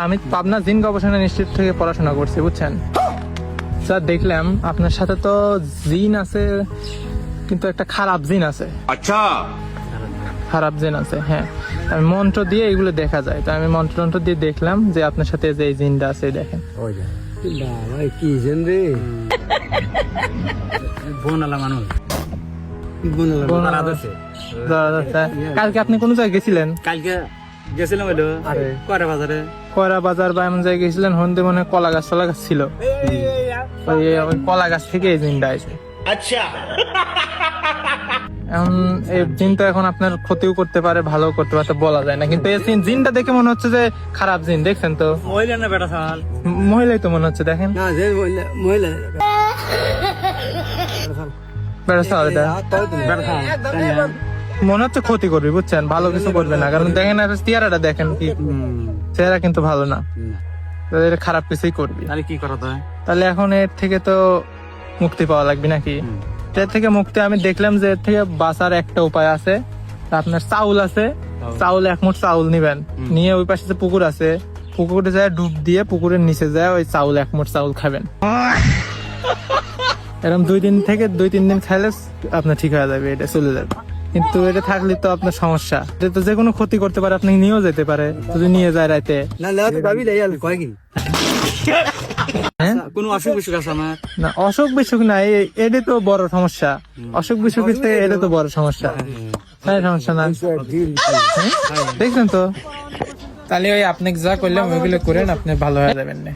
আমি পাবনা জিন গবেষণা ইনস্টিটিউট থেকে পড়াশোনা করছি, বুঝছেন স্যার। দেখলাম আপনার সাথে তো জিন আছে, কিন্তু একটা খারাপ জিন আছে। আচ্ছা, খারাপ জিন আছে, হ্যাঁ। আমি মন্ত্র দিয়ে এগুলো দেখা যায়, তো আমি মন্ত্র দিয়ে দেখলাম যে আপনার সাথে যে এই জিনটা আছে, দেখেন। কি জিন রে? বোনালা মানুষ, কালকে আপনি কোন জায়গায় গেছিলেন? কালকে গেছিলাম হইলো কয়রা বাজারে। কয়রা বাজার বা এমন জায়গায় গেছিলেন, হন্দে মনে হয় কলা গাছ ছিল। ওই কলা গাছ থেকে এই জিনটা আছে। আচ্ছা, এখন এই জিন তো এখন আপনার ক্ষতিও করতে পারে, ভালো করতে পারে, বলা যায় না। কিন্তু এই জিনটা দেখে মনে হচ্ছে যে খারাপ জিন। দেখছেন তো? মহিলা না বেটা সাল? মহিলাই তো মনে হচ্ছে, দেখেন। মহিলা বেড়া ছাওয়াল এটা। মনে হচ্ছে ক্ষতি করবে, বুঝছেন, ভালো কিছু করবে না। কারণ দেখেন চেহারাটা দেখেন, কি চেহারা কিন্তু ভালো না, এর খারাপ কিছুই করবি। তাহলে কি করা যায়? তাহলে এখন এর থেকে তো মুক্তি পাওয়া লাগবে নাকি? এর থেকে মুক্তি আমি দেখলাম যে এর থেকে বাঁচার একটা উপায় আছে। আপনার চাউল আছে, চাউল 1 মুঠ চাউল নিবেন, নিয়ে ওই পাশে যে পুকুর আছে, পুকুরে যায় ডুব দিয়ে পুকুরের নিচে যায় ওই চাউল 1 মুঠ চাউল খাবেন। এরকম 2-3 দিন খাইলে আপনার ঠিক হয়ে যাবে, এটা চলে যাবে। কিন্তু এটা থাকলে তো আপনার সমস্যা, এটা তো যে কোনো ক্ষতি করতে পারে, আপনি নিয়েও যেতে পারে যদি নিয়ে যায় রাইতে। কোন অসুখ বিসুখ আছে আমার? না, অসুখ বিসুখ না, এটা তো বড় সমস্যা। অসুখ বিসুখের থেকে এটা তো বড় সমস্যা। তাই সমস্যা না, দেখছেন তো? তাহলে ওই আপনি যা করলাম ওইগুলো করেন, আপনি ভালো হয়ে যাবেন না।